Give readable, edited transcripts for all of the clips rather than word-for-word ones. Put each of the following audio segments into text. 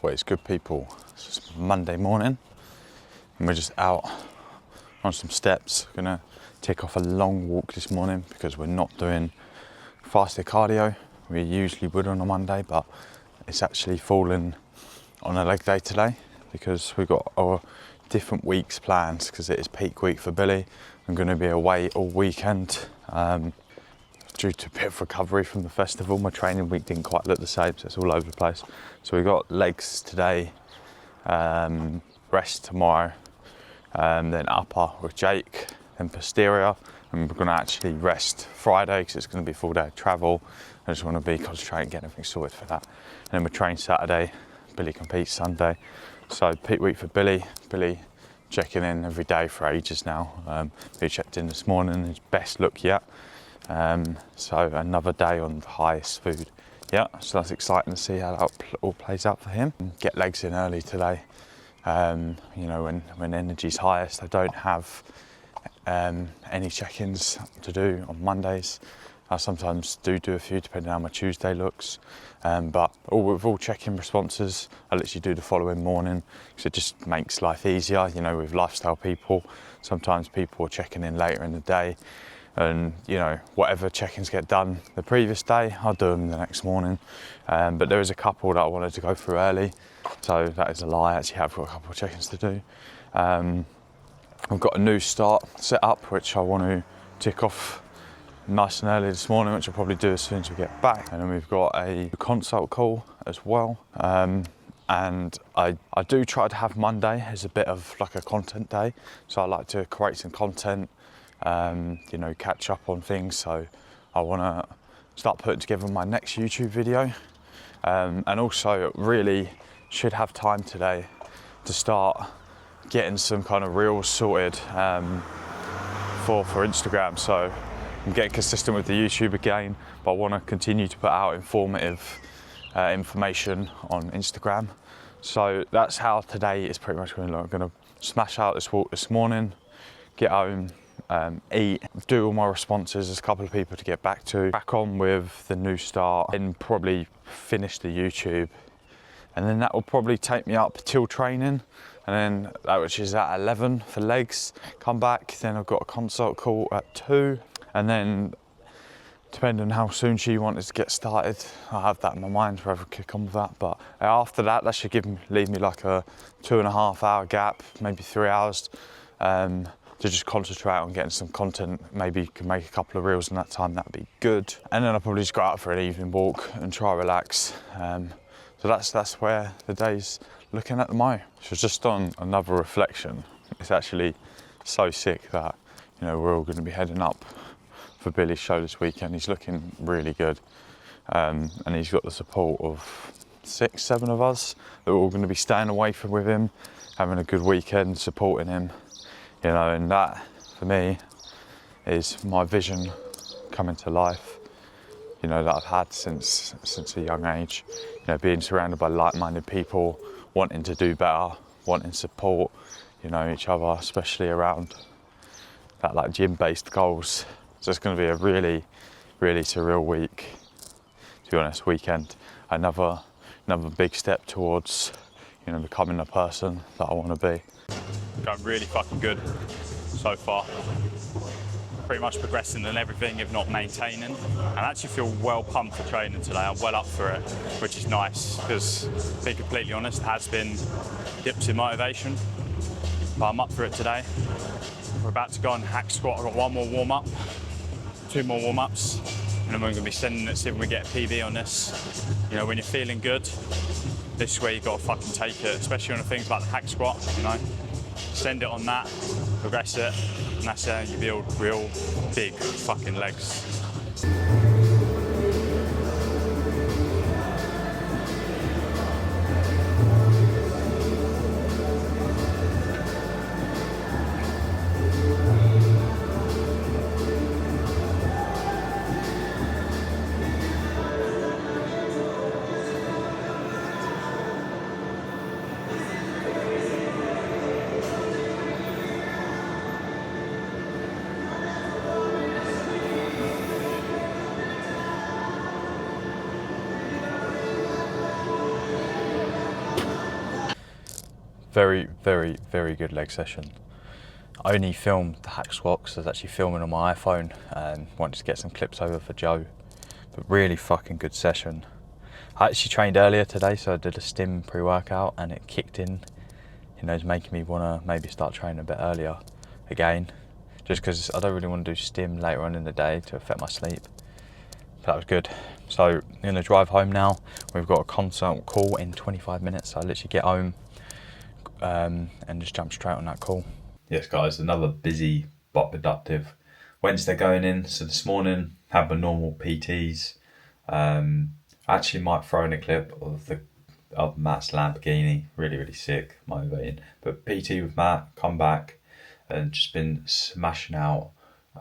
What is good, people? It's just Monday morning and we're just out on some steps. We're gonna take off a long walk this morning because we're not doing fasted cardio. We usually would on a Monday, but it's actually fallen on a leg day today because we've got our different weeks planned because it is peak week for Billy. I'm going to be away all weekend due to a bit of recovery from the festival. My training week didn't quite look the same, so it's all over the place. So we got legs today, rest tomorrow, then upper with Jake, then posterior, and we're going to actually rest Friday because it's going to be a full day of travel. I just want to be concentrating, getting everything sorted for that. And then we train Saturday, Billy competes Sunday. So peak week for Billy. Billy checking in every day for ages now. He checked in this morning, his best look yet. So another day on the highest food. Yeah, so that's exciting to see how that all plays out for him. Get legs in early today. You know, when energy's highest, I don't have any check-ins to do on Mondays. I sometimes do a few depending on how my Tuesday looks, but with all check-in responses, I literally do the following morning because it just makes life easier. You know, with lifestyle people, sometimes people are checking in later in the day, and you know, whatever check-ins get done the previous day, I'll do them the next morning. But there is a couple that I wanted to go through early, so that is a lie. I actually have got a couple of check-ins to do. I've got a new start set up which I want to tick off nice and early this morning, which I'll probably do as soon as we get back. And then we've got a consult call as well. And I do try to have Monday as a bit of like a content day. So I like to create some content, you know, catch up on things. So I want to start putting together my next YouTube video. And also really should have time today to start getting some kind of reels sorted for Instagram. So I'm getting consistent with the YouTube again, but I want to continue to put out informative information on Instagram. So that's how today is pretty much going to look. I'm going to smash out this walk this morning, get home, eat, do all my responses. There's a couple of people to get back to, back on with the new start, and probably finish the YouTube. And then that will probably take me up till training. And then that, which is at 11 for legs, come back. Then I've got a consult call at 2. And then, depending on how soon she wanted to get started, I have that in my mind whether I kick on with that. But after that, that should leave me like a 2.5 hour gap, maybe 3 hours, to just concentrate on getting some content. Maybe can make a couple of reels in that time, that'd be good. And then I'll probably just go out for an evening walk and try relax. So that's where the day's looking at the moment. So just on another reflection, it's actually so sick that, you know, we're all going to be heading up for Billy's show this weekend. He's looking really good, and he's got the support of 6, 7 of us that are all going to be staying away with him, having a good weekend, supporting him, you know. And that for me is my vision coming to life, you know, that I've had since a young age. You know, being surrounded by like-minded people, wanting to do better, wanting support, you know, each other, especially around that like gym-based goals. So it's going to be a really, really surreal week, to be honest, weekend. Another big step towards, you know, becoming the person that I want to be. Going really fucking good so far. Pretty much progressing and everything, if not maintaining. And I actually feel well pumped for training today. I'm well up for it, which is nice because, to be completely honest, it has been dips in motivation. But I'm up for it today. We're about to go on hack squat. I've got one more warm up, 2 more warm ups, and then we're going to be sending it, see if we get a PB on this. You know, when you're feeling good, this is where you've got to fucking take it, especially on things like the hack squat, you know. Send it on that, progress it, and that's how you build real big fucking legs. Very, very, very good leg session. I only filmed the hack squat because I was actually filming on my iPhone and wanted to get some clips over for Joe. But really fucking good session. I actually trained earlier today, so I did a stim pre-workout and it kicked in. You know, it's making me want to maybe start training a bit earlier again. Just because I don't really want to do stim later on in the day to affect my sleep. But that was good. So I'm going to drive home now. We've got a consult call in 25 minutes. So I literally get home and just jump straight on that call. Yes guys, another busy but productive Wednesday going in. So this morning, had my normal PTs. I actually might throw in a clip of Matt's Lamborghini, really sick, motivating. But PT with Matt, come back and just been smashing out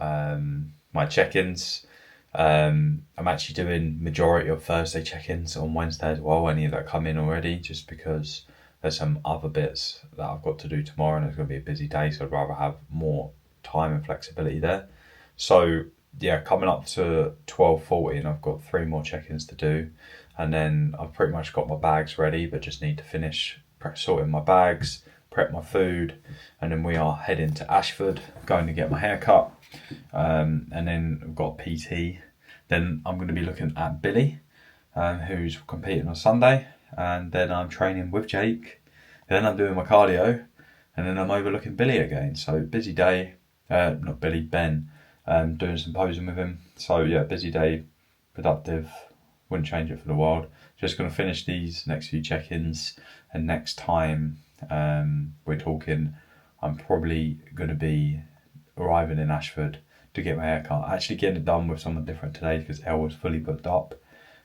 my check-ins. I'm actually doing majority of Thursday check-ins on Wednesday as well, any that come in already, just because there's some other bits that I've got to do tomorrow and it's going to be a busy day, so I'd rather have more time and flexibility there. So yeah, coming up to 12:40 and I've got 3 more check-ins to do, and then I've pretty much got my bags ready, but just need to finish sorting my bags, prep my food, and then we are heading to Ashford, going to get my hair cut, and then we've got PT. Then I'm going to be looking at Billy, who's competing on Sunday, and then I'm training with Jake, and then I'm doing my cardio, and then I'm overlooking Billy again. So busy day, not Billy, Ben, doing some posing with him. So yeah, busy day, productive, wouldn't change it for the world. Just going to finish these next few check-ins, and next time we're talking, I'm probably going to be arriving in Ashford to get my hair cut. Actually getting it done with someone different today because Elle was fully booked up.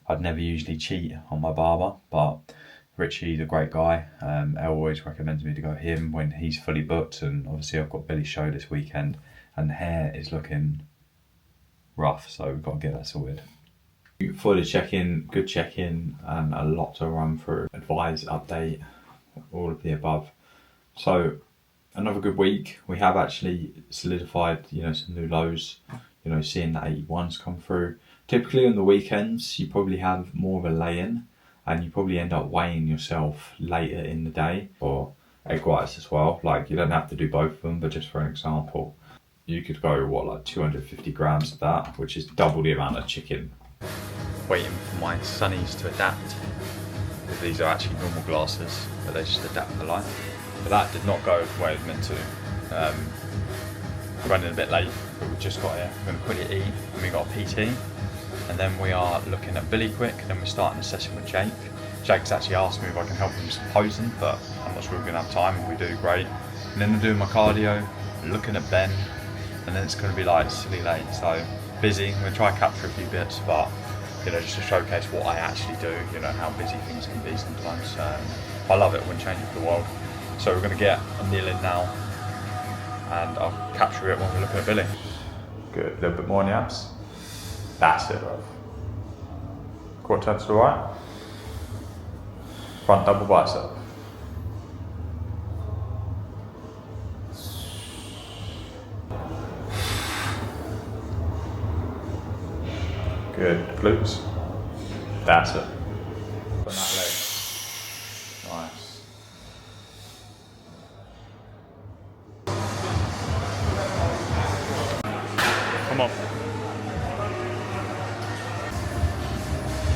I'd never usually cheat on my barber, but Richie's a great guy. Elle always recommends me to go him when he's fully booked, and obviously I've got Billy's show this weekend and the hair is looking rough, so we've got to get that sorted. For the check-in, good check-in and a lot to run through, advise, update, all of the above. So another good week. We have actually solidified, some new lows, seeing the 81s come through. Typically on the weekends, you probably have more of a lay-in and you probably end up weighing yourself later in the day, or egg whites as well. Like, you don't have to do both of them, but just for an example, you could go, 250 grams of that, which is double the amount of chicken. Waiting for my sunnies to adapt. These are actually normal glasses, but they just adapt the light. But that did not go the way it was meant to. Running a bit late, but we just got here. We're going to quickly eat, and we got a PT, and then we are looking at Billy quick, and then we're starting a session with Jake. Jake's actually asked me if I can help him with some posing, but I'm not sure we're going to have time. If we do, great. And then I'm doing my cardio, looking at Ben, and then it's going to be like silly late. So busy. I'm going to try and capture a few bits, but just to showcase what I actually do. How busy things can be sometimes. I love it. Wouldn't change it for the world. So we're going to get a meal in now, and I'll capture it when we're looking at Billy. Good. A little bit more in the abs. That's it, bro. Quad turn to the right. Front double bicep. Good. Glutes. That's it. On that leg. Nice. Come on.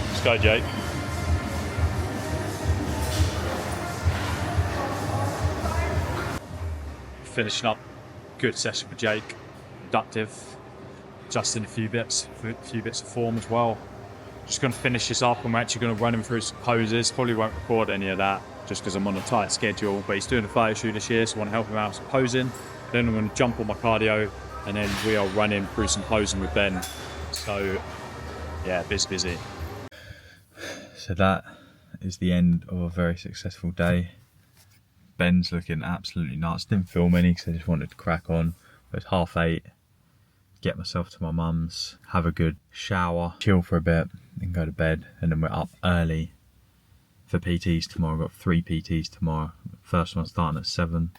Let's go, Jake. Finishing up, good session with Jake, productive, just in a few bits of form as well. Just going to finish this up, and we're actually going to run him through some poses. Probably won't record any of that just because I'm on a tight schedule, but he's doing a photo shoot this year, so I want to help him out with some posing. Then I'm going to jump on my cardio, and then we are running through some posing with Ben. So yeah, busy. So that is the end of a very successful day. Ben's looking absolutely nuts. Didn't film any because I just wanted to crack on. But it's 8:30. Get myself to my mum's, have a good shower, chill for a bit, and go to bed. And then we're up early for PTs tomorrow. We've got 3 PTs tomorrow. First one starting at 7.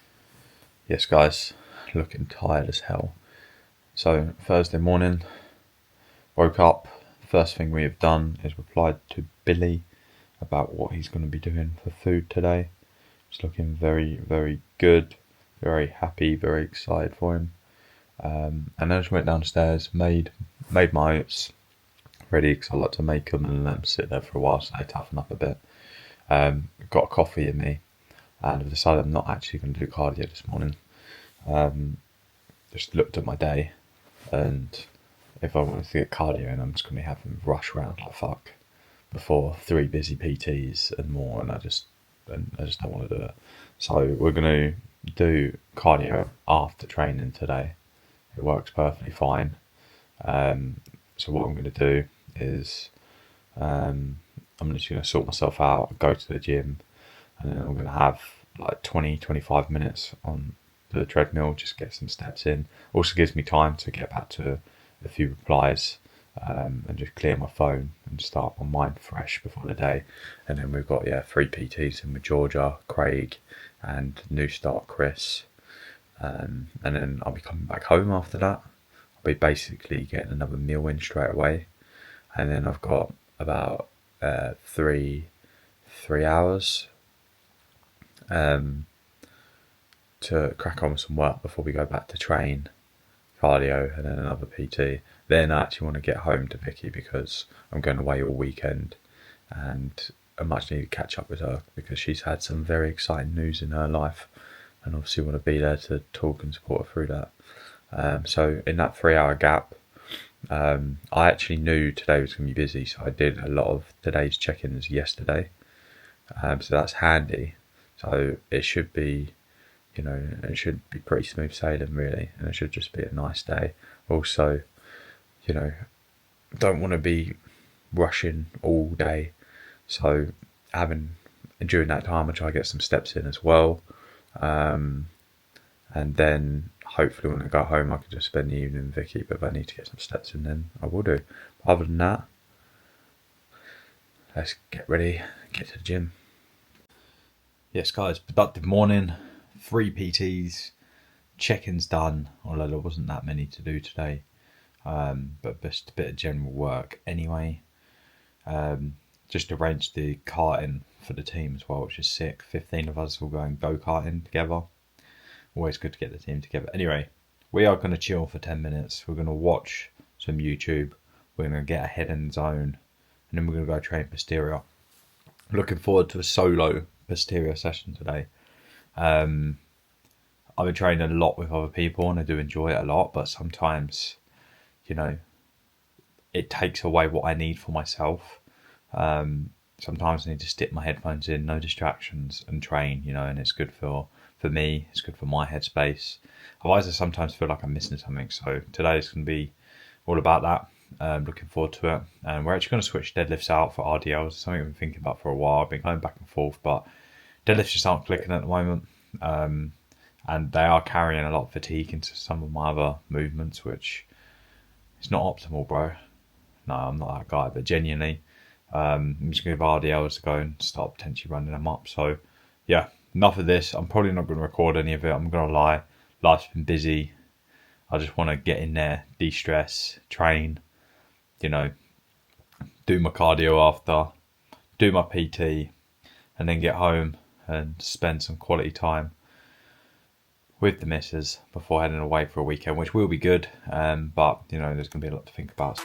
Yes, guys, looking tired as hell. So Thursday morning, woke up. First thing we have done is replied to Billy about what he's going to be doing for food today. It's looking very, very good. Very happy, very excited for him. And then I just went downstairs, made my oats ready because I like to make them and let them sit there for a while so they toughen up a bit. Got a coffee in me, and I've decided I'm not actually going to do cardio this morning. Just looked at my day, and if I want to get cardio in, I'm just going to be having rush around like fuck before 3 busy PTs and more, and I just don't want to do it. So we're going to do cardio after training today. It works perfectly fine. So what I'm going to do is I'm just going to sort myself out, go to the gym, and then I'm going to have like 20-25 minutes on the treadmill, just get some steps in. Also gives me time to get back to a few replies and just clear my phone and start my mind fresh before the day. And then we've got 3 PTs in with Georgia, Craig, and new start Chris. And then I'll be coming back home after that. I'll be basically getting another meal in straight away. And then I've got about 3 hours to crack on with some work before we go back to train, cardio, and then another PT. Then I actually want to get home to Vicky because I'm going away all weekend, and I much need to catch up with her because she's had some very exciting news in her life, and obviously want to be there to talk and support her through that. So in that 3 hour gap, I actually knew today was going to be busy, so I did a lot of today's check-ins yesterday. So that's handy. So it should be, it should be pretty smooth sailing really, and it should just be a nice day. Also, don't want to be rushing all day. So during that time, I try to get some steps in as well. And then hopefully when I go home, I can just spend the evening with Vicky. But if I need to get some steps in, then I will do. But other than that, let's get ready, get to the gym. Yes, guys, productive morning. 3 PTs, check-ins done, although there wasn't that many to do today. But just a bit of general work anyway. Just arranged the karting for the team as well, which is sick. 15 of us will go and go-karting together. Always good to get the team together. Anyway, we are going to chill for 10 minutes. We're going to watch some YouTube. We're going to get a head in zone. And then we're going to go train posterior. Looking forward to a solo posterior session today. I've been training a lot with other people and I do enjoy it a lot. But sometimes, it takes away what I need for myself. Sometimes I need to stick my headphones in, no distractions, and train, and it's good for me, it's good for my headspace. Otherwise I sometimes feel like I'm missing something. So today is going to be all about that. Looking forward to it. And we're actually going to switch deadlifts out for RDLs. Something I've been thinking about for a while. I've been going back and forth, but deadlifts just aren't clicking at the moment. And they are carrying a lot of fatigue into some of my other movements, which is not optimal, bro. No, I'm not that guy, but genuinely, I'm just going to give RDLs a go and start potentially running them up. So yeah, enough of this. I'm probably not going to record any of it. I'm going to lie. Life's been busy. I just want to get in there, de-stress, train, do my cardio after, do my PT, and then get home and spend some quality time with the missus before heading away for a weekend, which will be good. But, there's going to be a lot to think about.